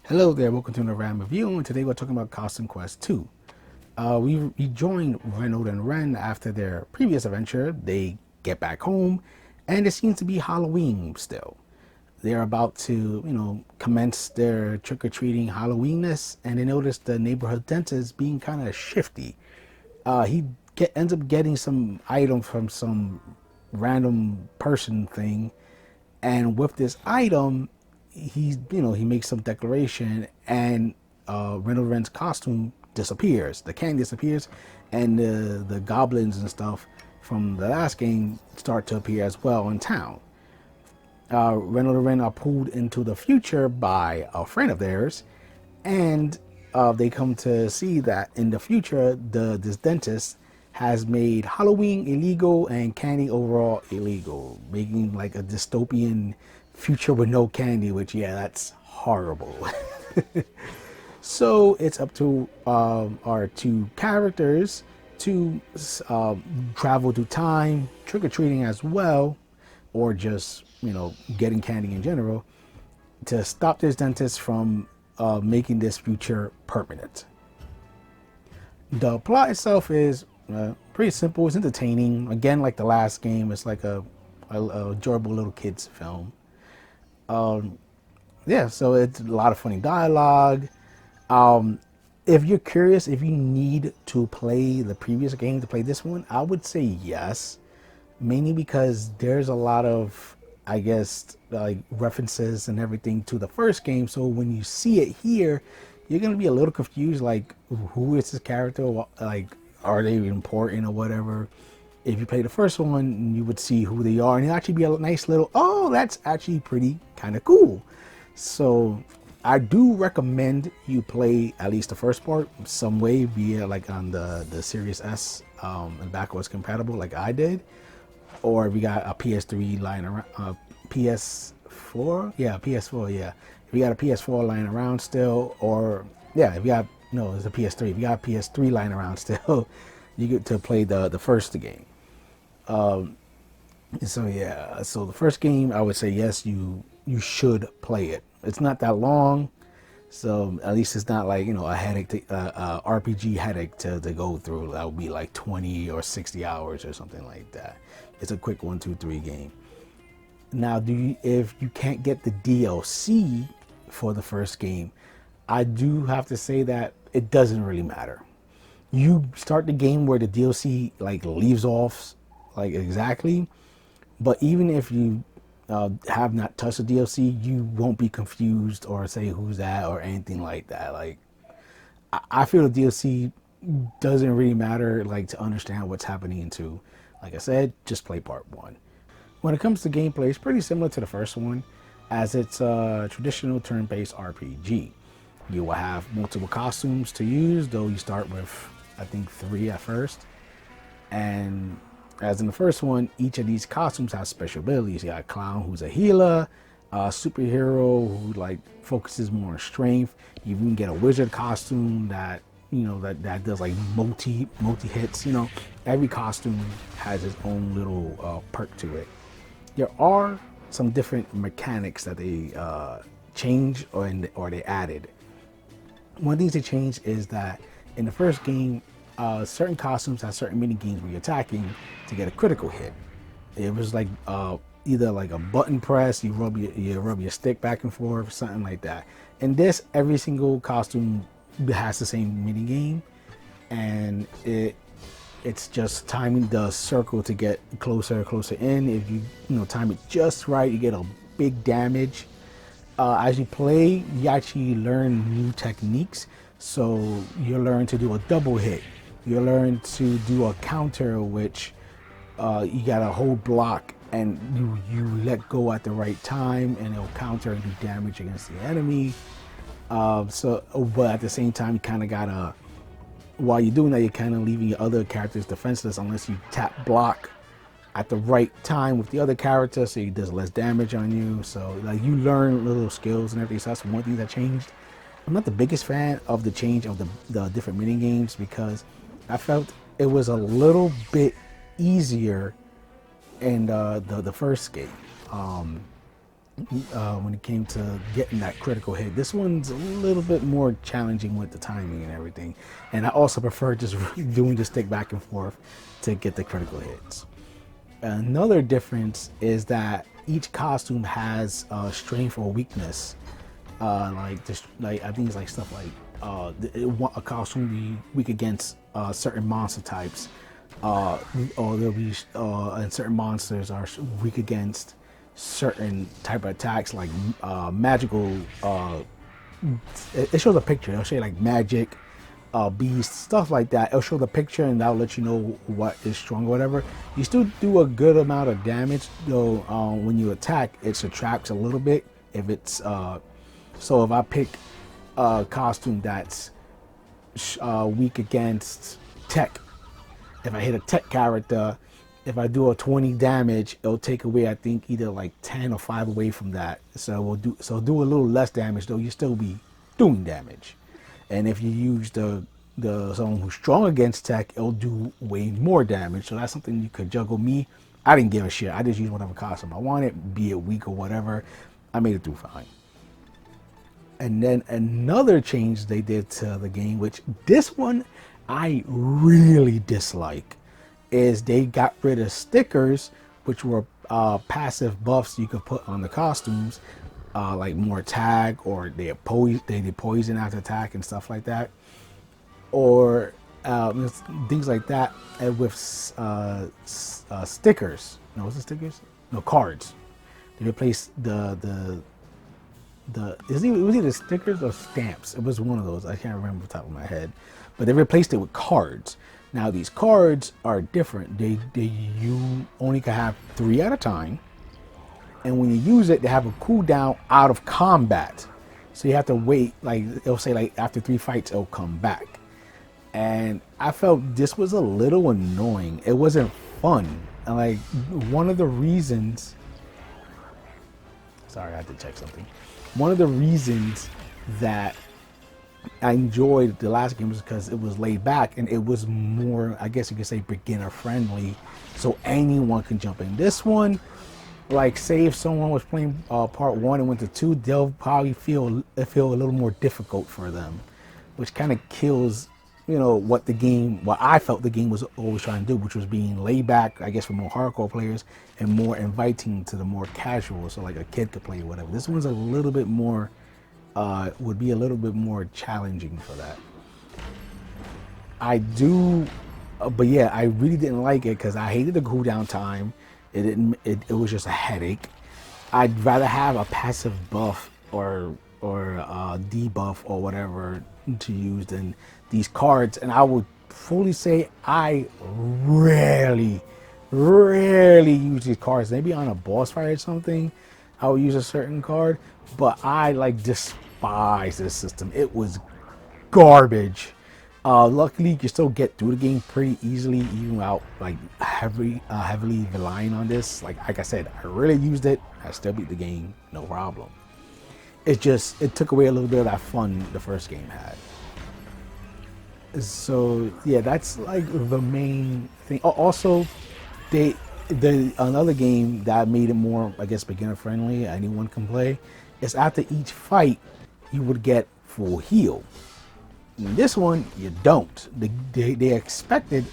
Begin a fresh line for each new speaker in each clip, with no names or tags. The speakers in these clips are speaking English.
Hello there, welcome to the Ramble review, and today we're talking about Costume Quest 2. We joined Reynolds and Ren after their previous adventure. They get back home, and it seems to be Halloween still. They're about to, commence their trick-or-treating Halloweenness, and they notice the neighborhood dentist being kind of shifty. He ends up getting some item from some random person thing, and with this item, he makes some declaration, and Reynold Ren's costume disappears. The candy disappears, and the goblins and stuff from the last game start to appear as well in town. Reynold and Ren are pulled into the future by a friend of theirs, and they come to see that in the future, this dentist has made Halloween illegal and candy overall illegal, making like a dystopian future with no candy, which, yeah, that's horrible. So it's up to our two characters to travel through time, trick-or-treating as well, or just, getting candy in general, to stop this dentist from making this future permanent. The plot itself is pretty simple. It's entertaining. Again, like the last game, it's like a enjoyable little kids film. Yeah, so it's a lot of funny dialogue. If you're curious, if you need to play the previous game to play this one, I would say yes, mainly because there's a lot of, I guess, like references and everything to the first game. So when you see it here, you're gonna be a little confused, like who is this character? Like, are they important or whatever? If you play the first one, you would see who they are, and it'll actually be a nice little, oh, that's actually pretty kind of cool. So I do recommend you play at least the first part some way, via like on the Series S and backwards compatible, like I did, or if you got a PS3 lying around, PS4, yeah, PS4, yeah. If you got a PS4 lying around still, or yeah, if you got, no, it's a PS3. If you got a PS3 lying around still, you get to play the first game. So yeah, so the first game, I would say yes, you should play it. It's not that long, so at least it's not like, a headache, RPG headache to go through. That would be like 20 or 60 hours or something like that. It's a quick 1, 2, 3 game. Now, if you can't get the DLC for the first game, I do have to say that it doesn't really matter. You start the game where the DLC like leaves off, like exactly, but even if you have not touched the DLC, you won't be confused or say who's that or anything like that. Like, I feel the DLC doesn't really matter, like, to understand what's happening into. Like I said, just play part one. When it comes to gameplay, it's pretty similar to the first one, as it's a traditional turn-based RPG. You will have multiple costumes to use, though you start with, I think, 3 at first. And as in the first one, each of these costumes has special abilities. You got a clown who's a healer, a superhero who like focuses more on strength. You even get a wizard costume that that does like multi hits. Every costume has its own little perk to it. There are some different mechanics that they changed or they added. One of the things they changed is that in the first game, certain costumes have certain mini games where you're attacking to get a critical hit. It was like either like a button press, you rub your stick back and forth, something like that. In this, every single costume has the same mini game, and it's just timing the circle to get closer and closer in. If you time it just right, you get a big damage. As you play, you actually learn new techniques. So you learn to do a double hit. You learn to do a counter, which you got a whole block, and you let go at the right time, and it'll counter and do damage against the enemy. But at the same time, you kind of gotta, while you're doing that, you're kind of leaving your other characters defenseless unless you tap block at the right time with the other character, so he does less damage on you. So like, you learn little skills and everything. So that's one thing that changed. I'm not the biggest fan of the change of the different mini games, because I felt it was a little bit easier in the first game. when it came to getting that critical hit. This one's a little bit more challenging with the timing and everything. And I also prefer just doing the stick back and forth to get the critical hits. Another difference is that each costume has a strength or weakness. Like this, like I think it's like stuff like a costume be weak against certain monster types, or there'll be and certain monsters are weak against certain type of attacks like magical. It shows a picture. It'll show you like magic, beasts, stuff like that. It'll show the picture and that'll let you know what is strong or whatever. You still do a good amount of damage though. When you attack, it subtracts a little bit if it's so if I pick a costume that's weak against tech, if I hit a tech character, if I do a 20 damage, it'll take away I think either like 10 or 5 away from that. So we'll do a little less damage though. You still be doing damage. And if you use the someone who's strong against tech, it'll do way more damage. So that's something you could juggle. Me, I didn't give a shit. I just used whatever costume I wanted, be it weak or whatever. I made it through fine. And then another change they did to the game, which this one I really dislike, is they got rid of stickers, which were passive buffs you could put on the costumes, like more tag, or they did poison after attack and stuff like that, or things like that. And with stickers, no, was it stickers? No, cards. They replaced it was either stickers or stamps. It was one of those. I can't remember off the top of my head, but they replaced it with cards. Now these cards are different. You only can have 3 at a time, and when you use it, they have a cooldown out of combat. So you have to wait. Like it'll say like after 3 fights, it'll come back. And I felt this was a little annoying. It wasn't fun. And like one of the reasons. Sorry, I had to check something. One of the reasons that I enjoyed the last game was because it was laid back and it was more, I guess you could say, beginner friendly, so anyone can jump in. This one, like, say if someone was playing part 1 and went to 2, they'll probably feel a little more difficult for them, which kind of kills, you know, what I felt the game was always trying to do, which was being laid back, I guess, for more hardcore players and more inviting to the more casual, so like a kid could play or whatever. This one's a little bit more, would be a little bit more challenging for that. I do, but yeah, I really didn't like it because I hated the cooldown time. It was just a headache. I'd rather have a passive buff or debuff or whatever to use than these cards. And I would fully say I rarely use these cards. Maybe on a boss fight or something, I would use a certain card, but I like despise this system. It was garbage. Luckily, you can still get through the game pretty easily, even without like heavily relying on this. Like I said, I really used it. I still beat the game, no problem. It took away a little bit of that fun the first game had. So yeah, that's like the main thing. Also, another game that made it more, I guess, beginner friendly, anyone can play, is after each fight you would get full heal. In this one, you don't. They expected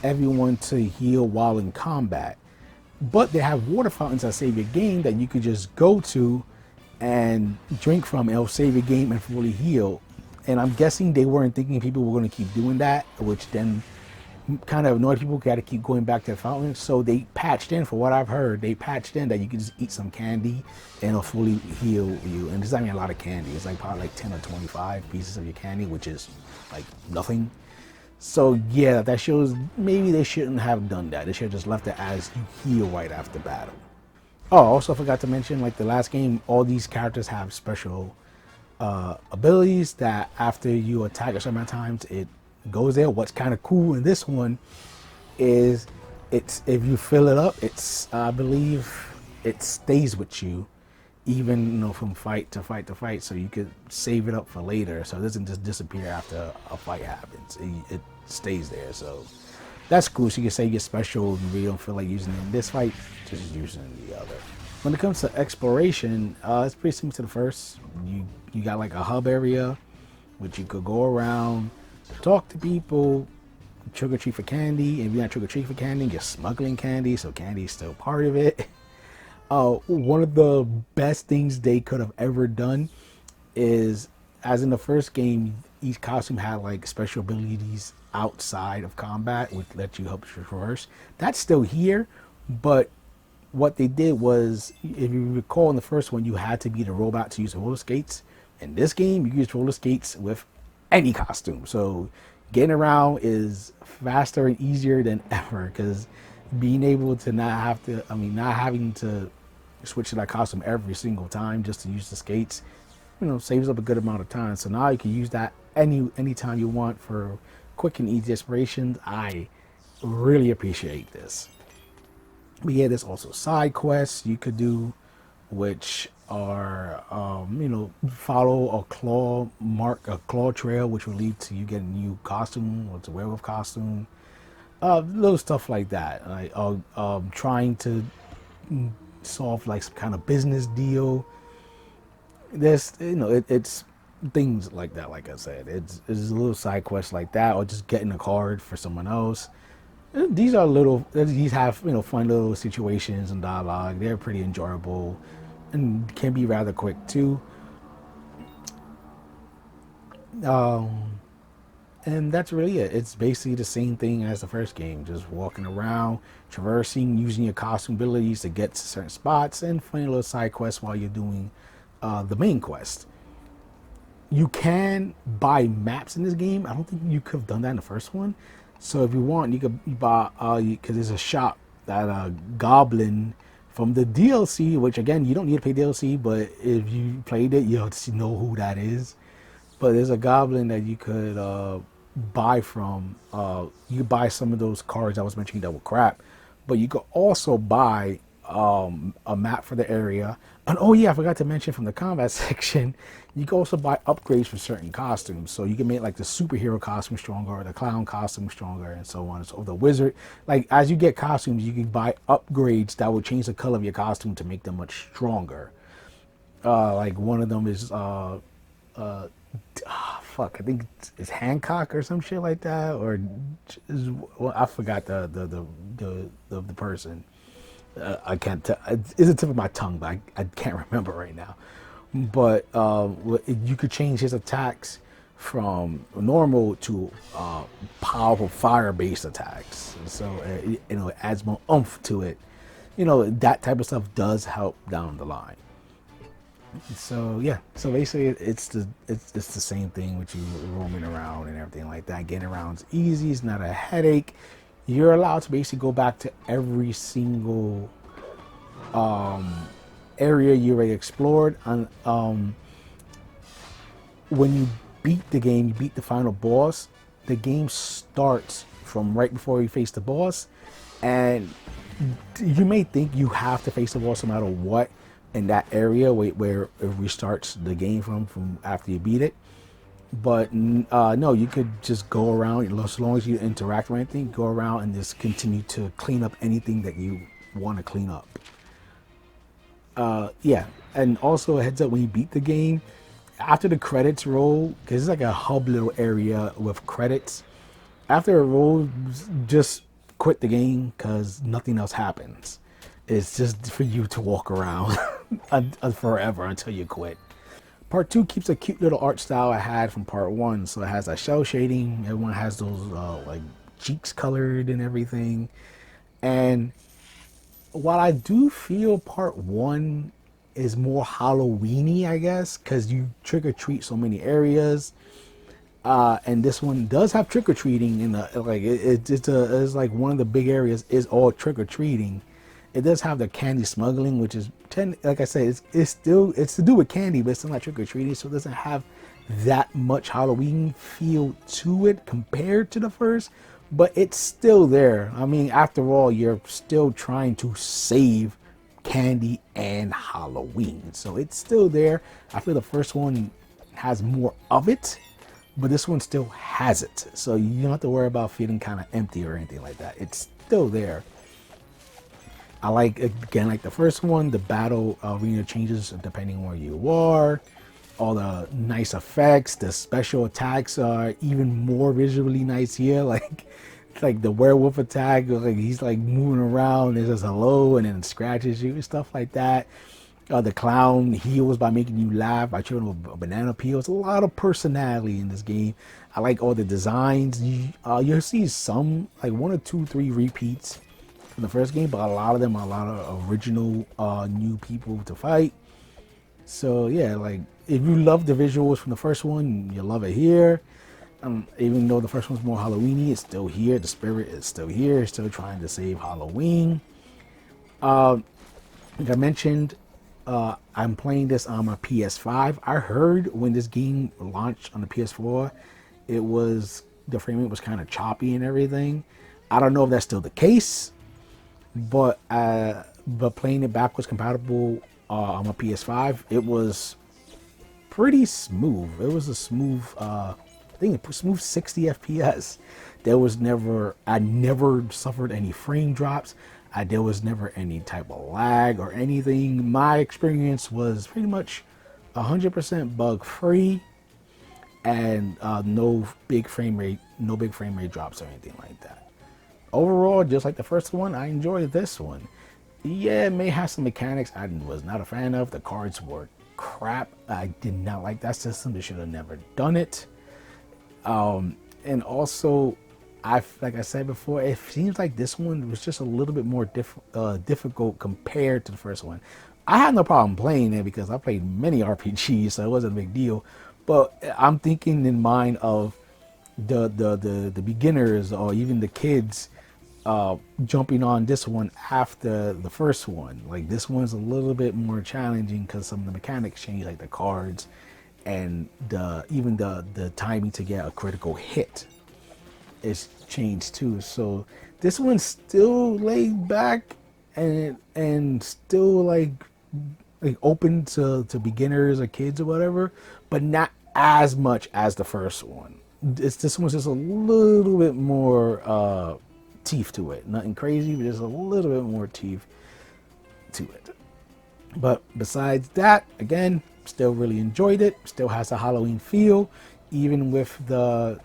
everyone to heal while in combat, but they have water fountains that save your game that you could just go to and drink from. It'll save your game and fully heal. And I'm guessing they weren't thinking people were going to keep doing that, which then kind of annoyed people. Got to keep going back to the fountain. So they patched in, for what I've heard, they patched in that you can just eat some candy and it'll fully heal you. And there's not even a lot of candy. It's like probably like 10 or 25 pieces of your candy, which is like nothing. So yeah, that shows maybe they shouldn't have done that. They should have just left it as you heal right after battle. Oh, also forgot to mention, like the last game, all these characters have special abilities that after you attack a certain amount of times, it goes there. What's kind of cool in this one is if you fill it up, I believe it stays with you, even from fight to fight to fight. So you could save it up for later, so it doesn't just disappear after a fight happens. It stays there, so that's cool. So you can say your special if you really don't feel like using it in this fight, just using the other. When it comes to exploration, it's pretty similar to the first. You got like a hub area, which you could go around, talk to people, trick or treat for candy. If you're not trick or treat for candy, you're smuggling candy, so candy is still part of it. One of the best things they could have ever done is, as in the first game, each costume had like special abilities outside of combat, which let you help traverse. That's still here, but what they did was, if you recall in the first one, you had to be the robot to use roller skates. In this game, you use roller skates with any costume. So getting around is faster and easier than ever, because being able to not have to, not having to switch to that costume every single time just to use the skates, saves up a good amount of time. So now you can use that anytime you want for quick and easy explorations. I really appreciate this. But yeah, there's also side quests you could do, which are, follow a claw trail, which will lead to you getting a new costume, or it's a werewolf costume. Little stuff like that. Like trying to solve like some kind of business deal. There's, it's things like that. Like I said, it's a little side quests like that, or just getting a card for someone else. These are little. These have fun little situations and dialogue. They're pretty enjoyable, and can be rather quick too. And that's really it. It's basically the same thing as the first game. Just walking around, traversing, using your costume abilities to get to certain spots, and funny little side quests while you're doing the main quest. You can buy maps in this game. I don't think you could have done that in the first one. So if you want, you could buy, because there's a shop that Goblin from the DLC, which again, you don't need to pay DLC, but if you played it, you'll know who that is. But there's a Goblin that you could buy from. You could buy some of those cards I was mentioning that were crap, but you could also buy a map for the area. And oh yeah, I forgot to mention from the combat section, you can also buy upgrades for certain costumes. So you can make like the superhero costume stronger, or the clown costume stronger, and so on. So the wizard, like as you get costumes, you can buy upgrades that will change the color of your costume to make them much stronger. Like one of them is I think it's Hancock or some shit like that, or I forgot the person. I can't tell. It's the tip of my tongue, but I can't remember right now. But you could change his attacks from normal to powerful fire-based attacks. So it adds more oomph to it. That type of stuff does help down the line. So yeah, so basically it's the same thing with you roaming around and everything like that. Getting around is easy. It's not a headache. You're allowed to basically go back to every single area you already explored. And when you beat the game, you beat the final boss, the game starts from right before you face the boss. And you may think you have to face the boss no matter what in that area where it restarts the game from after you beat it. But no, you could just go around, as long as you interact with anything, go around and just continue to clean up anything that you want to clean up. Yeah, and also a heads up, when you beat the game, after the credits roll, because it's like a hub little area with credits, after it rolls, just quit the game, because nothing else happens. It's just for you to walk around forever until you quit. Part 2 keeps a cute little art style I had from part 1. So it has a shell shading. Everyone has those like cheeks colored and everything. And while I do feel part 1 is more Halloween-y, I guess, because you trick or treat so many areas. And this one does have trick or treating in the like it's like one of the big areas is all trick or treating. It does have the candy smuggling, which is, like I said, it's to do with candy, but it's still not trick or treating, so it doesn't have that much Halloween feel to it compared to the first. But it's still there. I mean, after all, you're still trying to save candy and Halloween, so it's still there. I feel the first one has more of it, but this one still has it, so you don't have to worry about feeling kind of empty or anything like that. It's still there. I like, again, like the first one, the battle arena changes depending on where you are. All the nice effects, the special attacks are even more visually nice here. Like the werewolf attack, like he's like moving around, it says hello and then scratches you and stuff like that. The clown heals by making you laugh by chewing a banana peel. It's a lot of personality in this game. I like all the designs. You'll see some, like one or two, three repeats from the first game, but a lot of them are a lot of original new people to fight. So yeah, like if you love the visuals from the first one, you love it here. Even though the first one's more Halloweeny, it's still here. The spirit is still here. It's still trying to save Halloween. Like I mentioned, I'm playing this on my PS5. I heard when this game launched on the PS4, the frame rate was kind of choppy and everything. I don't know if that's still the case, but playing it backwards compatible on my PS5, it was pretty smooth. It was a smooth, I think, a smooth 60 FPS. I never suffered any frame drops. There was never any type of lag or anything. My experience was pretty much 100% bug free, and no big frame rate drops or anything like that. Overall, just like the first one, I enjoyed this one. Yeah, it may have some mechanics I was not a fan of. The cards were crap. I did not like that system. They should have never done it. And also, like I said before, it seems like this one was just a little bit more difficult compared to the first one. I had no problem playing it because I played many RPGs, so it wasn't a big deal. But I'm thinking in mind of the beginners or even the kids jumping on this one after the first one. Like this one's a little bit more challenging because some of the mechanics change, like the cards and even the timing to get a critical hit is changed too. So this one's still laid back and still like open to beginners or kids or whatever, but not as much as the first one. This one's just a little bit more teeth to it. Nothing crazy, but just a little bit more teeth to it. But besides that, again, still really enjoyed it. Still has a Halloween feel, even with the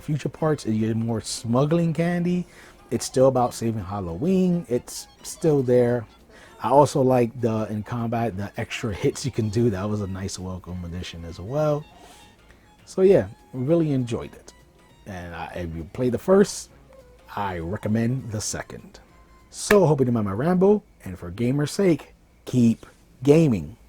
future parts. You get more smuggling candy. It's still about saving Halloween. It's still there. I also like in combat the extra hits you can do. That was a nice welcome addition as well. So yeah, really enjoyed it. And if you play the first, I recommend the second. So hope you didn't mind my ramble, and for gamer's sake, keep gaming.